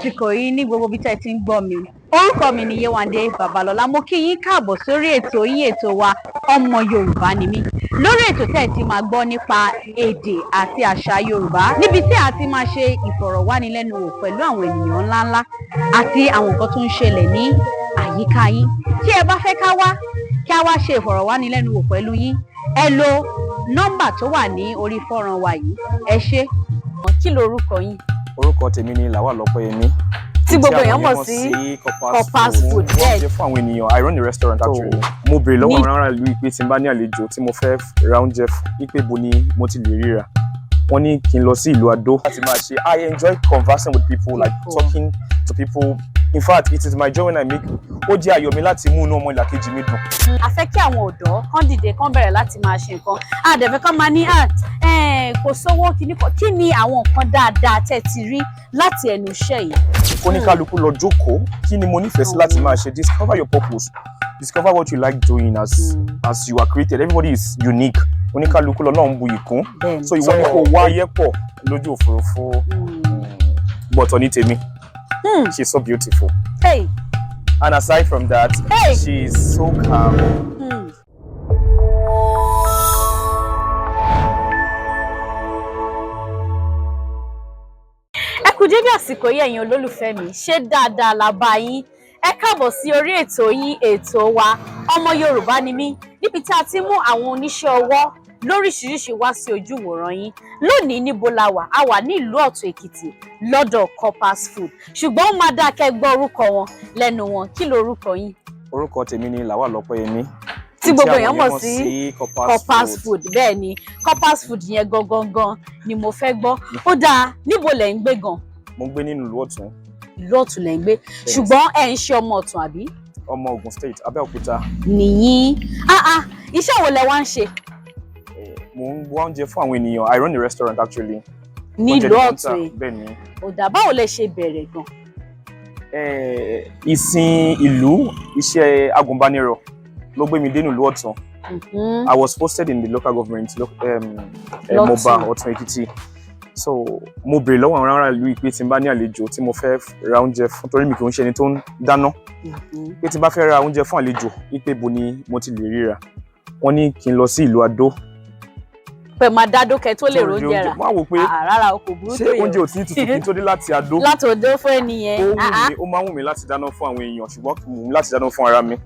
àsìkò yìí ní gbogbo bí tẹ́ ti ń gbọ́ mi. Orúkọ mi ni Yewande Babalọ́lá. Mo kí yín káàbọ̀ sórí ètò yín ètò wa Ọmọyorùbánimí. Lórí ètò tẹ́ ti máa gbọ́ nípa èdè àti àṣà Yorùbá. Níbi tí a ti máa ṣe ìfọ̀rọ̀wánilẹ́nuwò pẹ̀lú àwọn ènìyàn ńláńlá àti àwọn nǹkan tó ń ṣẹlẹ̀ ní àyíká yín. Tí ẹ bá fẹ́ kí a wá ṣe ìfọ̀rọ̀wánilẹ́nuwò pẹ̀lú yín, ẹ lo nọ́mbà tó wà ní orí fọ́nrán wa yìí. Ẹ ṣé. Kí lorúkọ yín? Orúkọ tèmi ni Lawal Opeyemi. Tí gbogbo èèyàn mọ̀ sí Kopa food. Wọ́n ṣe fún àwọn ènìyàn. I run the restaurant actually. Mo béèrè lọ́wọ́ àwọn ará ìlú pé tí n bá ní àlejò tí mo fẹ́ ra oúnjẹ wípé bo ni mo ti lè ríra. Wọ́n ní kí n lọ sí ìlú Adó láti máa ṣe. I enjoy conversing with people, like talking to people. In fact, it is my joy when I make. Ó jẹ́ ayọ̀ mi láti mú inú ọmọ ìlàkejì mi dùn. A fẹ́ kí àwọn ọ̀dọ́ kán dìde kán bẹ̀rẹ̀ láti máa ṣe nǹkan. A dẹ̀ fẹ́ kán máa ní kò sówó kí ni àwọn nǹkan dáadáa tẹ́ ti rí láti ẹnu iṣẹ́ yìí. Oníkálukú lọ jókòó, kí ni mo nífẹ̀ẹ́ sí láti máa ṣe? Discover your purpose. Discover what you like doing as you are created. Everybody is unique. Oníkálukú lọ náà ń bu ìkún. So ìwọ ni kò wá ayé pọ̀ lójú òfurufú. But ní tèmi. She's so beautiful. Hey. And aside from that, she is so calm. Ẹ kú dédé àsìkò yìí ẹ̀yin olólùfẹ́ mi, ṣé dáadáa la bá yín? Ẹ káàbọ̀ sí orí ètò yín ètò wa Ọmọyorùbánimí, níbi tí a ti mú àwọn oníṣẹ́ ọwọ́ lóríṣiríṣi wá sí ojú ìwòran yín. Lónìí níbo la wà? A wà ní ìlú Ọ̀tún Èkìtì lọ́dọ̀ Kopa food. Ṣùgbọ́n ó máa dáa kẹ́ gbọ́ orúkọ wọn lẹ́nu wọn. Kí lorúkọ yín? Orúkọ tèmi ni Lawal Opeyemi. Tí gbogbo èèyàn mọ̀ sí Kopa food. Bẹ́ẹ̀ ni, Kopa food yẹn gangan ni mo fẹ́ gbọ́. Ó dáa, níbo lẹ̀ ń gbé gan? Mo ń gbé nínú ìlú Ọ̀tún. Ìlú Ọ̀tún lẹ̀ ń gbé. Ṣùgbọ́n ẹ̀ ń ṣe ọmọ Ọ̀tún àbí? Ọmọ Ògùn State, Abẹ́òkúta. Nìyí. Iṣẹ́ wo lẹ wá ń ṣe? Mo ń wá oúnjẹ fún àwọn ènìyàn. I run the restaurant actually. Ní ìlú Ọ̀tún yìí. Bẹ́ẹ̀ ni. Ó dáa, báwo lẹ ṣe bẹ̀rẹ̀ gan? Ìsìn ìlú, iṣẹ́ agùnbánirọ̀ ló gbé mi dé ìlú Ọ̀tún. I was posted in the local government, Moba, Ọ̀tún Èkìtì. So mo béèrè lọ́wọ́ àwọn ará ìlú pé tí n bá ní àlejò tí mo fẹ́ ra oúnjẹ fún, torí mi kì í ṣe ẹni tó ń dáná. Pé tí n bá fẹ́ ra oúnjẹ fún àlejò, wípé bo ni mo ti lè ríra. Wọ́n ní kí n lọ sí ìlú Adó. Pẹ̀ máa dádó kẹ́ tó lè róúnjẹ rà. Wọ́n á wò pé rárá o kò burú tó yẹ. Ṣé oúnjẹ ò tí ì tutù kí n tó dé láti Adó? Láti Odó fún ẹnìyẹn. Ó máa ń wù mí láti dáná fún àwọn èèyàn, ṣùgbọ́n kì í wù mí láti dáná fún ara mi.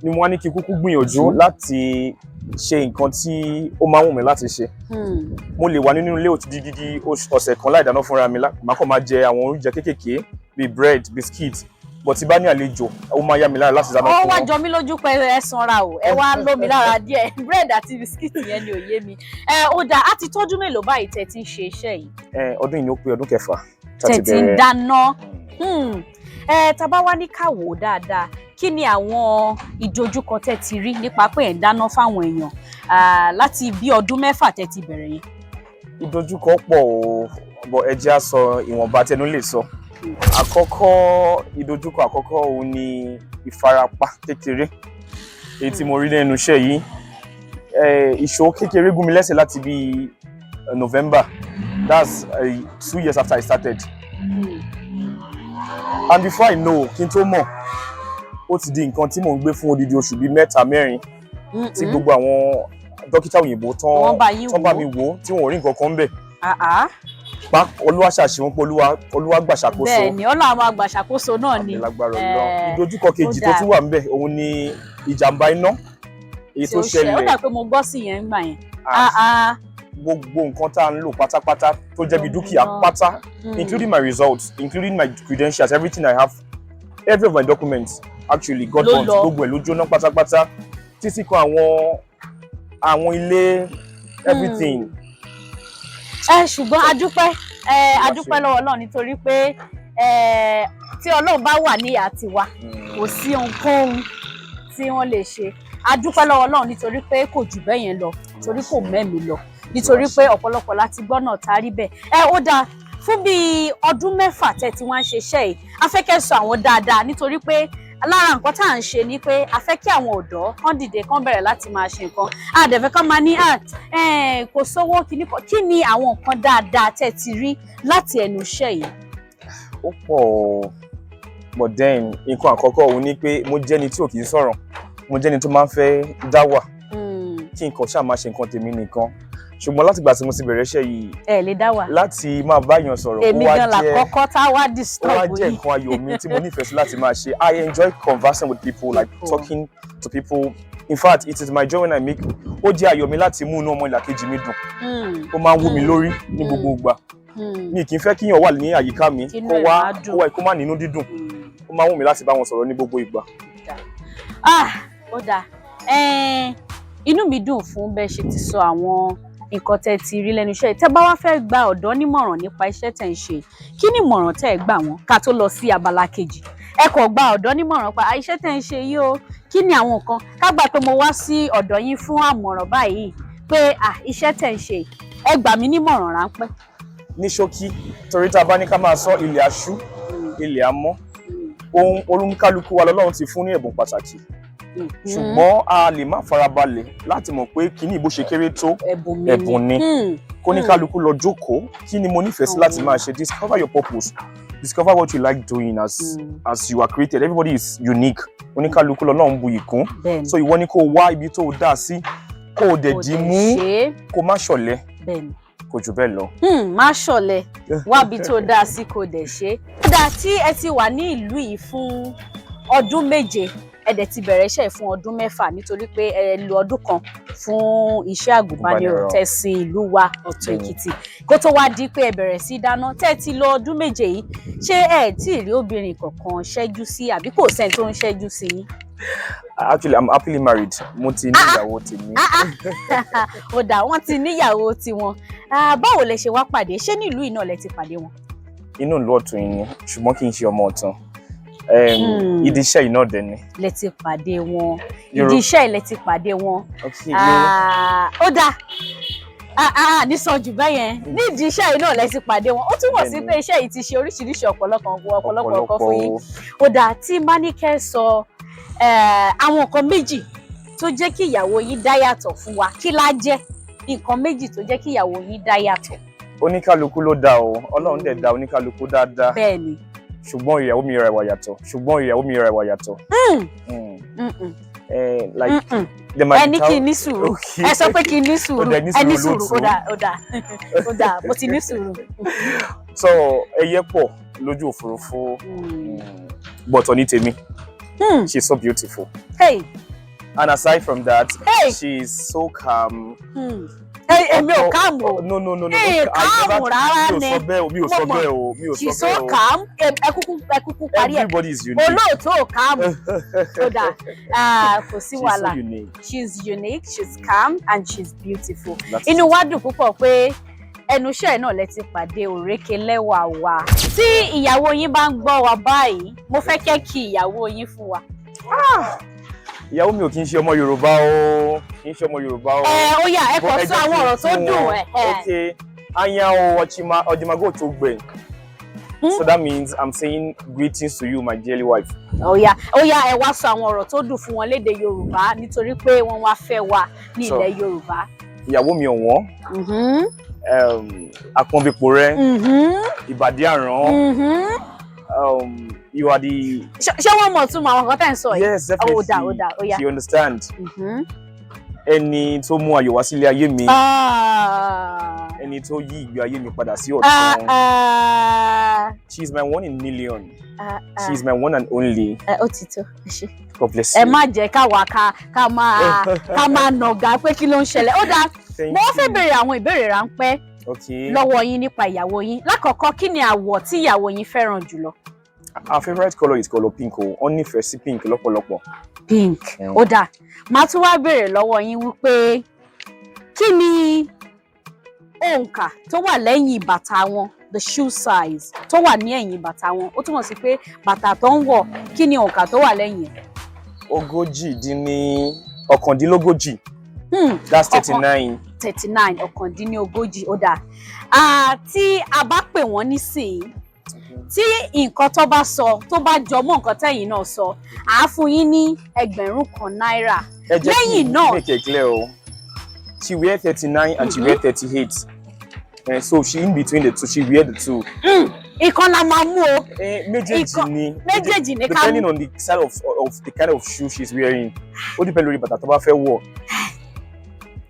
Ni mo wá ní kí n kúkú gbìyànjú láti ṣe nǹkan tí ó máa ń wù mí láti ṣe. Mo lè wà nínú ilé òtún dídí ọ̀sẹ̀ kan láì dáná fúnra mi, màá kàn máa jẹ àwọn oúnjẹ kéékèèké bíi bread, biscuit. But tí bá ní àlejò, ó máa yá mi lára láti dáná fún wọn. Ó wá jọ mí lójú pé ẹ sanra o, ẹ wá lómi lára díẹ̀. Bread àti biscuit yẹn ni ò yé mi. Ó dáa, á ti tọ́jú mélòó báyìí tẹ́ ti ń ṣe iṣẹ́ yìí? Ọdún yìí ni ó pé ọdún kẹfà. Tẹ́ ti ń dáná. Tá bá wá ní ká wò dáadáa, kí ni àwọn ìdojúkọ tẹ́ ti rí nípa pé ẹ̀ ń dáná fáwọn èèyàn láti bí ọdún mẹ́fà tẹ́ ti bẹ̀rẹ̀ yẹn? Ìdojúkọ pọ̀ o, bọ̀ ẹ jẹ́ á sọ ìwọ̀nba tẹnu lè sọ. Ìdojúkọ àkọ́kọ́ òun ni ìfarapa kékeré èyí tí mo rí lẹ́nu iṣẹ́ yìí. Ìṣó kékeré gún mi lẹ́sẹ̀ láti bí November, that's 2 years after I started. And before I know, kí n tó mọ̀, ó ti di nǹkan tí mò ń gbé fún odidi oṣù bíi 3-4 tí gbogbo àwọn dókítà òyìnbó tán bá mi wò tí wọn ò rí nǹkan kan bẹ̀. Olúwa ṣàṣì wọn pé Olúwa gbàṣàkóso. Bẹ́ẹ̀ ni Ọlọ́run máa gbàṣàkóso náà ni. Ìdojúkọ kejì tó tún wà ńbẹ̀ òun ni ìjàmbá iná èyí tó ṣẹlẹ̀. Ó dà pé mo gbọ́ sí yẹn ńgbà yẹn. Gbogbo nǹkan tá à ń lò pátápátá tó jẹ́ bí dúkìá pátá, including my results, including my credentials, everything I have, every of my documents actually got burnt. Gbogbo ẹ̀ ló jóná pátápátá títí kan àwọn ilé, everything. Ṣùgbọ́n adúpẹ́ lọ́wọ́ Ọlọ́run nítorí pé tí Ọlọ́run bá wà ní ìhà tiwa, kò sí ohunkóhun tí wọ́n lè ṣe. Adúpẹ́ lọ́wọ́ Ọlọ́run nítorí pé kò jù bẹ́ẹ̀ yẹn lọ, nítorí kò mẹ́mi lọ, nítorí pé ọ̀pọ̀lọpọ̀ láti gbọ́ náà tarí bẹ́ẹ̀. Ó dáa, fún bí ọdún 6 tẹ́ tí wọ́n ń ṣe iṣẹ́ yìí, a fẹ́ kẹ́ sọ àwọn dáadáa nítorí pé lára nǹkan tá à ń ṣe ni pé a fẹ́ kí àwọn ọ̀dọ́ kán dìde kán bẹ̀rẹ̀ láti máa ṣe nǹkan. A dẹ̀ fẹ́ kán máa ní kò sówó kí ni àwọn nǹkan dáadáa tẹ́ ti rí láti ẹnu iṣẹ́ yìí? ó pọ̀ but then nǹkan àkọ́kọ́ òun ni pé mo jẹ́ni tí ò kì í sọ̀rọ̀, mo jẹ́ni tó máa ń fẹ́ dá wà kí nǹkan ṣáà máa ṣe nǹkan tèmi nìkan. Ṣùgbọ́n láti ìgbà tí mo ti bẹ̀rẹ̀ iṣẹ́ yìí ẹ lè dá wà láti máa bá èèyàn sọ̀rọ̀ èmi gan la kọ́kọ́ tá a wá disturb ó wá jẹ́ nǹkan ayọ̀ mi tí mo nífẹ̀ẹ́ sí láti máa ṣe. I enjoy conversing with people, like talking to people. In fact, it is my joy when I make. Ó jẹ́ ayọ̀ mi láti mú inú ọmọ ìlàkejì mi dùn. Ó máa ń wú mi lórí ní gbogbo ìgbà. Mi kì í fẹ́ kíyàn wà ní àyíká mi kó má nínú dídùn. Ó máa ń wù mí láti bá wọn sọ̀rọ̀ ní gbogbo ìgbà. Ó dáa. Inú mi dùn fún bẹ́ẹ̀ ṣe ti sọ àwọn nǹkan tẹ́ ti rí lẹ́nu iṣẹ́. Tẹ́ bá wá fẹ́ gba ọ̀dọ́ nímọ̀ràn nípa iṣẹ́ tẹ́ ń ṣe, kí ni ìmọ̀ràn tẹ́ ẹ gbà wọ́n ká tó lọ sí abala kejì? Ẹ kò gba ọ̀dọ́ nímọ̀ràn pa iṣẹ́ tẹ́ ń ṣe yìí o, kí ni àwọn nǹkan? Ká gbà pé mo wá sí ọ̀dọ̀ yín fún àmọ̀ràn báyìí pé iṣẹ́ tẹ́ ń ṣe, ẹ gbà mí nímọ̀ràn ráńpẹ́. Ní ṣókí, torí tá a bá ní ká máa sọ ilẹ̀ aṣú, ilẹ̀ amọ́, ohun olúkálukú wa lọ́lọ́run ti fún ní ẹ̀bùn pàtàkì. Ṣùgbọ́n a lè má farabalẹ̀ láti mọ̀ pé kíní ìbò ṣe kéré tó ẹ̀bùn ni. Kó ní kálukú lọ jókòó, kí ni mo nífẹ̀ẹ́ sí láti máa ṣe? Discover your purpose. Discover what you like doing as you are created. Everybody is unique. Oníkálukú lọ́lọ́run bu ìkún. So ìwọ ni kó wá ibi tó dá sí, kó dẹ̀ dì mú, kó má ṣọ̀lẹ. Kò jù bẹ́ẹ̀ lọ. Má ṣọ̀lẹ, wá ibi tó dá sí kó dẹ̀ ṣe. Kódà tí ẹ ti wà ní ìlú yìí fún ọdún 7, ẹ dẹ̀ ti bẹ̀rẹ̀ iṣẹ́ fún ọdún 6 nítorí pé ẹ lo ọdún kan fún iṣẹ́ àgùnbánirọ̀ tẹ̀sìn ìlú wa Ọ̀tún Èkìtì. Kó tó wá di pé ẹ bẹ̀rẹ̀ sí dáná, tẹ́ ti lo ọdún 7 yìí, ṣé ẹ tí rí obìnrin kankan ṣẹ́jú sí àbí kò sẹ́ni tó ń ṣẹ́jú sí yín? Actually, I'm happily married. Mo ti ní ìyàwó tèmi. Ó dà, wọ́n ti níyàwó tiwọn. Báwo lẹ ṣe wá pàdé? Ṣé ní ìlú iná lẹ ti pàdé wọn? Inú ìlú Ọ̀tún yìí ni, ṣùgbọ́n kì í ṣe ọmọ Ọ̀tún. Ìdí iṣẹ́ iná dẹ̀ ni. Lẹ ti pàdé wọn. Ìdí iṣẹ́ lẹ ti pàdé wọn. Ó dà. Ní sọ jù bẹ́yẹn. Ní ìdí iṣẹ́ iná lẹ ti pàdé wọn. Ó túmọ̀ sí pé iṣẹ́ yìí ti ṣe oríṣiríṣi ọ̀pọ̀lọpọ̀ ọkọ̀ fún yín. Ó dà, tí bá ní kẹ́ sọ àwọn nǹkan méjì tó jẹ́ kí ìyàwó yín dá yàtọ̀ fún wa, kí lá jẹ́ nǹkan méjì tó jẹ́ kí ìyàwó yín dá yàtọ̀? Oníkálukú ló dá o, Ọlọ́run dẹ̀ dá oníkálukú dáadáa. Bẹ́ẹ̀ni. Ṣùgbọ́n ìyàwó mi rẹwà yàtọ̀. Ẹ ní kí n ní sùúrù. Ẹ sọ pé kí n ní sùúrù. Ẹ ní sùúrù. Ó dà, mo ti ní sùúrù. So ẹyẹ pọ̀ lójú òfurufú, bọ̀tọ̀ ní tèmi. She's so beautiful. Hey. And aside from that, she's so calm. Èmi ò calm o. No. Calm rárá ni. Mi ò sọ bẹ́ẹ̀ o. She's so calm. Ẹ kúkú parí ẹ̀. Everybody is unique. Olóòtú ò calm. Ó dà, kò sí wàhálà. She's unique, she's calm, and she's beautiful. Inú wa dùn púpọ̀ pé ẹnu iṣẹ́ náà lẹ ti pàdé òrékelẹ́wà wa. Tí ìyàwó yín bá ń gbọ́ wa báyìí, mo fẹ́ kẹ́ kí ìyàwó yín fún wa. Ìyàwó mi ò kí ń ṣe ọmọ Yorùbá o. Ó yá, ẹ kọ sọ àwọn ọ̀rọ̀ tó dùn. Okay. Anya o Ojimago tó gbẹ̀. So that means I'm saying greetings to you, my dearly wife. Ó yá, ẹ wá sọ àwọn ọ̀rọ̀ tó dùn fún wọn lédè Yorùbá nítorí pé wọ́n wá fẹ́ wa ní ilẹ̀ Yorùbá. Ìyàwó mi ọ̀wọ́n. Àpọ́nbẹ́pọ̀ rẹ. Ìbàdí àrán. You are the. Ṣé wọ́n mọ̀ tún àwọn nǹkan tẹ́ ń sọ yìí? Yes, definitely. Ó yá. She understand. Ẹni tó mú ayọ̀ wá sílé ayé mi. Ẹni tó yí ìgbé ayé mi padà sí ọ̀tún. She is my 1 in a million. She is my one and only. Ó ti tó, ẹ ṣé. God bless you. Ẹ má jẹ́ káwa ká máa nàgà pé kí ló ń ṣẹlẹ̀. Ó dáa, mo fẹ́ béèrè àwọn ìbéèrè ráńpẹ́ lọ́wọ́ yín nípa ìyàwó yín. Lákọ̀ọ́kọ́, kí ni àwọ̀ tí ìyàwó yín fẹ́ràn jùlọ? Our favorite color is color pink o. Ó nífẹ̀ẹ́ sí pink lọ́pọ̀lọpọ̀. Pink. Ó dáa. Màá tún wá béèrè lọ́wọ́ yín wípé kí ni òǹkà tó wà lẹ́yìn bàtà wọn, the shoe size tó wà ní ẹ̀yìn bàtà wọn? Ó túmọ̀ sí pé bàtà tó ń wọ̀, kí ni òǹkà tó wà lẹ́yìn ẹ̀? 39. That's 39. 39, 39. Ó dáa. Tí a bá pè wọ́n nísìnyí, tí nǹkan tó bá sọ tó bá jọ mọ́ nǹkan tẹ́yìn náà sọ, à á fún yín ní 1,000 náírà. Lẹ́yìn náà, make it clear o. She wear 39 and she wear 38. And so she in between the two, she wear the two. ìkan la máa mú o. Méjèèjì ni depending on the style of the kind of shoe she's wearing. Ó depend lórí bàtà tó bá fẹ́ wọ̀.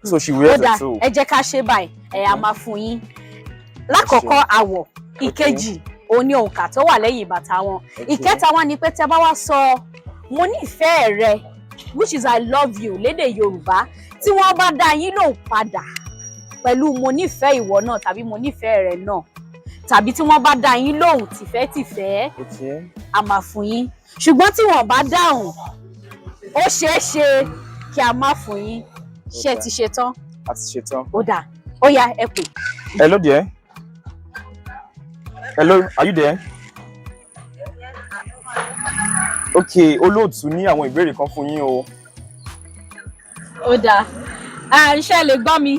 So she wears it too. Ẹ jẹ́ ká ṣe báyìí, a máa fún yín. Lákọ̀ọ́kọ́ àwọ̀, ìkejì òun ni òǹkà tó wà lẹ́yìn bàtà wọn. Ìkẹta wá ni pé tẹ́ bá wá sọ mo nífẹ̀ẹ́ rẹ, which is I love you lédè Yorùbá, tí wọ́n bá dá yín lóhùn padà pẹ̀lú mo nífẹ̀ẹ́ ìwọ náà tàbí mo nífẹ̀ẹ́ rẹ náà, tàbí tí wọ́n bá dá yín lóhùn tìfẹ́tìfẹ́, a máa fún yín. Ṣùgbọ́n tí wọ́n bá dáhùn, ó ṣeé ṣe kí a má fún yín. Ṣé ti ṣe tán? A ti ṣe tán. Ó dáa. Ó yá, ẹ pè. Hello there. Hello, are you there? Okay, olóòtú ní àwọn ìbéèrè kan fún yín o. Ó dáa. Ṣé lè gbọ́ mi?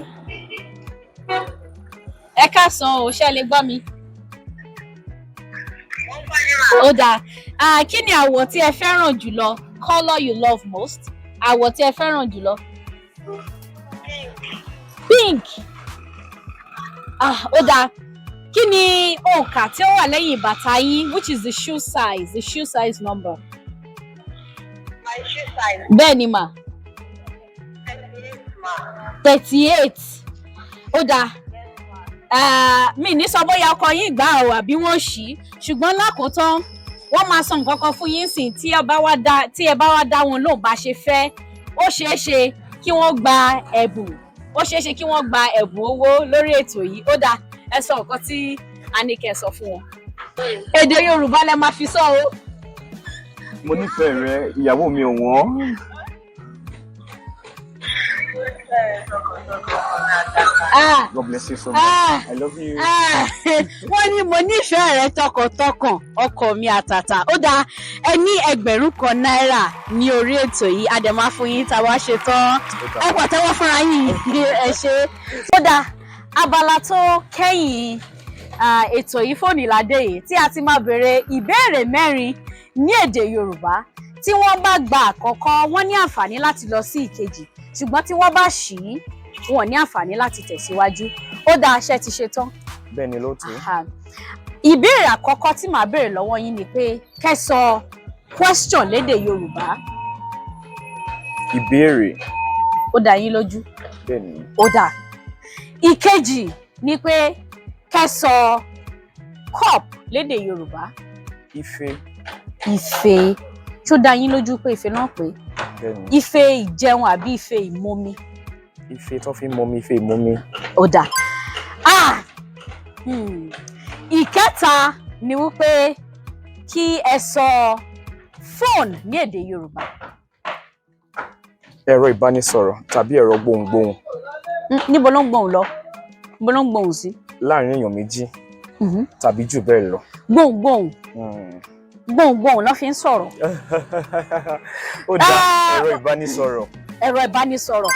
Ẹ káàsán o, ṣé lè gbọ́ mi? Ó dáa. Kí ni àwọ̀ tí ẹ fẹ́ràn jùlọ? Color you love most? Àwọ̀ tí ẹ fẹ́ràn jùlọ? Pink. Ó dáa. Kí ni òǹkà tí ó wà lẹ́yìn bàtà yín? Which is the shoe size number? My shoe size. Bẹ́ẹ̀ ni mà. 38. Ó dáa. Mi ní sọ bóyá ọkọ yín gbà o àbí wọ́n ṣí, ṣùgbọ́n lákòótán wọ́n máa sọ nǹkan kan fún yín sìn tí ẹ bá wá dá wọn lóhùn bá ṣe fẹ́. Ó ṣeé ṣe kí wọ́n gba ẹ̀bùn. Ó ṣeé ṣe kí wọ́n gba ẹ̀bùn owó lórí ètò yìí. Ó dáa. Ẹ sọ nǹkan tí a ní kẹ́ sọ fún wọn. Èdè Yorùbá lẹ máa fi sọ o. Mo nífẹ̀ẹ́ rẹ, ìyàwó mi ò wọ́n. God bless you so much. I love you. Wọ́n ní mo nífẹ̀ẹ́ rẹ tọkàntọkàn, ọkọ mi àtàtà. Ó dáa, ẹ ní 1000 náírà ní orí ètò yìí. A dẹ̀ máa fún yín tá a wá ṣe tán. Ẹ pàtẹ́wọ́ fúnra yín. Ẹ ṣé. Ó dáa, abala tó kẹ́yìn ètò yìí fóònù ìlàdé yìí tí a ti máa béèrè ìbéèrè 4 ní èdè Yorùbá. Tí wọ́n bá gba àkọ́kọ́, wọ́n ní àǹfààní láti lọ sí ìkejì. Ṣùgbọ́n tí wọ́n bá ṣí, wọn ní àǹfààní láti tẹ̀síwájú. Ó dáa, ṣé ti ṣe tán? Bẹ́ẹ̀ ni lóòtú. Ìbéèrè àkọ́kọ́ tí màá béèrè lọ́wọ́ yín ni pé kẹ́ sọ question lédè Yorùbá. Ìbéèrè. Ó dá yín lójú? Bẹ́ẹ̀ ni. Ó dáa. Ìkejì ni pé kẹ́ sọ cup lédè Yorùbá. Ife. Ife. Ṣó dá yín lójú pé ife náà pé? Bẹ́ẹ̀ ni. Ife ìjẹun àbí ife ìmomi? Ife tó fi ń mọmi, ife ìmọmi. Ó dáa. Ìkẹta ni wípé kí ẹ sọ phone ní èdè Yorùbá. Ẹ̀rọ ìbánisọ̀rọ̀ tàbí ẹ̀rọ gbohùngbohùn. Níbo ló ń gbóhùn lọ? Níbo ló ń gbóhùn sí? Láàárín èèyàn méjì tàbí jù bẹ́ẹ̀ lọ. Gbóhùngbohùn. Gbóhùngbohùn ló fi ń sọ̀rọ̀. Ó dáa, ẹ̀rọ ìbánisọ̀rọ̀. Ẹ̀rọ ìbánisọ̀rọ̀.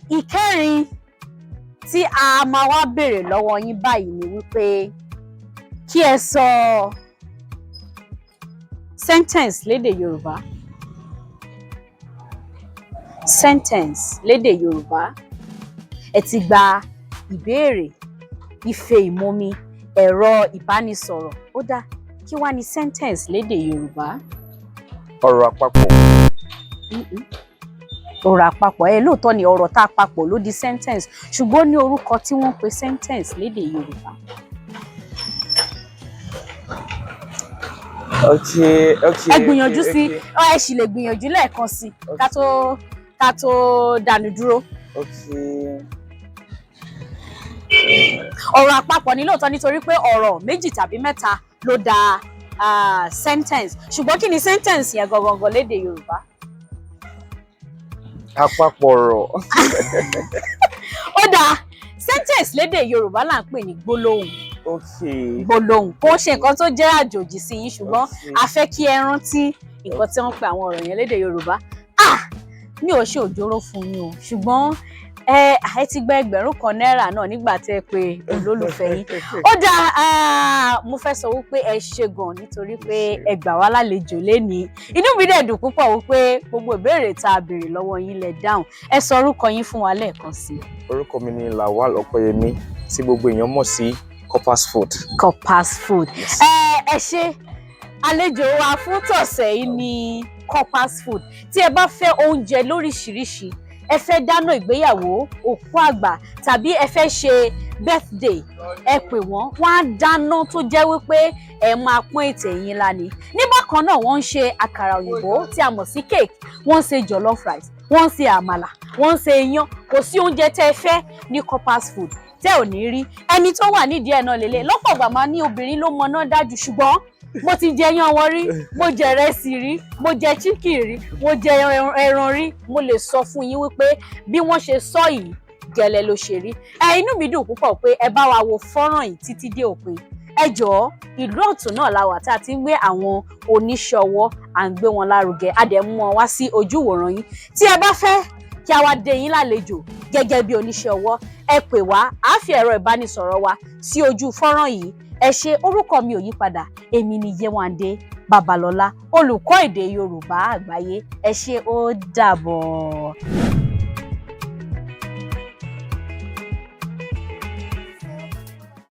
Ìkẹrin tí a máa wá béèrè lọ́wọ́ yín báyìí ni wípé kí ẹ sọ sentence lédè Yorùbá. Sentence lédè Yorùbá. Ẹ ti gba ìbéèrè, ife ìmomi, ẹ̀rọ ìbánisọ̀rọ̀. Ó dáa, kí wá ní sentence lédè Yorùbá? Ọ̀rọ̀ àpapọ̀. Ọ̀rọ̀ àpapọ̀. Lóòótọ́ ni ọ̀rọ̀ tá a papọ̀ ló di sentence, ṣùgbọ́n ní orúkọ tí wọ́n pe sentence lédè Yorùbá. Okay. Ẹ gbìyànjú sí, ẹ sì lè gbìyànjú lẹ́ẹ̀kan sí ká tó dànù dúró. Ọ̀rọ̀ àpapọ̀ ni lóòótọ́ nítorí pé ọ̀rọ̀ méjì tàbí mẹ́ta ló dá sentence, ṣùgbọ́n kí ni sentence yẹn gangan lédè Yorùbá? Àpapọ̀ ọ̀rọ̀. Ó dáa, sentence lédè Yorùbá là ń pè ní gbólóhùn. Gbólóhùn kò ṣe nǹkan tó jẹ́ àjòjì sí yín, ṣùgbọ́n a fẹ́ kí ẹ rántí nǹkan tí wọ́n pe àwọn ọ̀rọ̀ yẹn lédè Yorùbá. Mi ò ṣe òjòrò fún yín o, ṣùgbọ́n ẹ ti gba 1000 náírà náà nígbà tí ẹ pe olólùfẹ́ yín. Ó dáa, mo fẹ́ sọ wípé ẹ ṣe gan nítorí pé ẹ gbà wá lálejò lénìí. Inú mi dẹ̀ dùn púpọ̀ wípé gbogbo ìbéèrè tá a béèrè lọ́wọ́ yín lẹ dáhùn. Ẹ sọ orúkọ yín fún wa lẹ́ẹ̀kan sí. Orúkọ mi ni Lawal Opeyemi tí gbogbo èèyàn mọ̀ sí Kopa's food. Kopa's food. Ẹ ṣé àlejò wa fún tọ̀sẹ̀ yìí ní Kopa's food. Tí ẹ bá fẹ́ oúnjẹ lóríṣiríṣi, ẹ fẹ́ dáná ìgbéyàwó, òkú àgbà tàbí ẹ fẹ́ ṣe birthday, ẹ pè wọ́n, wọ́n á dáná tó jẹ́ wípé ẹ máa pọ́n ètè yín lání. Ní bákan náà wọ́n ń ṣe àkàrà òyìnbó tí a mọ̀ sí cake, wọ́n ń ṣe jollof rice, wọ́n ń ṣe àmàlà, wọ́n ń ṣe iyán. Kò sí oúnjẹ tẹ́ ẹ fẹ́ ní Kopa's food tẹ́ ò ní rí. Ẹni tó wà nídìí ẹ̀ náà lélẹ̀. Lọ́pọ̀ ìgbà máa ní obìnrin ló mọná dájú, ṣùgbọ́n mo ti jẹ iyán wọn rí, mo jẹ ìrẹsì rí, mo jẹ chicken rí, mo jẹ ẹran rí. Mo lè sọ fún yín wípé bí wọ́n ṣe sọ yìí gẹ́lẹ́ ló ṣe rí. Inú mi dùn púpọ̀ pé ẹ bá wa wo fọ́nrán yìí títí dé òpin. Ẹ jọ̀ọ́, ìlú Ọ̀tún náà la wà tá a ti ń gbé àwọn oníṣẹ́ ọwọ́, à ń gbé wọn lárugẹ, a dẹ̀ mú wọn wá sí ojú ìwòran yín. Tí ẹ bá fẹ́ kí a wá dé yín lálejò gẹ́gẹ́ bí oníṣẹ́ ọwọ́, ẹ pè wá, á fi ẹ̀rọ ìbánisọ̀rọ̀ wa sí ojú fọ́nrán yìí. Ẹ ṣé, orúkọ mi ò yí padà, èmi ni Yewande Babalọlá, olùkọ́ èdè Yorùbá àgbáyé. Ẹ ṣé, ó dàbọ̀.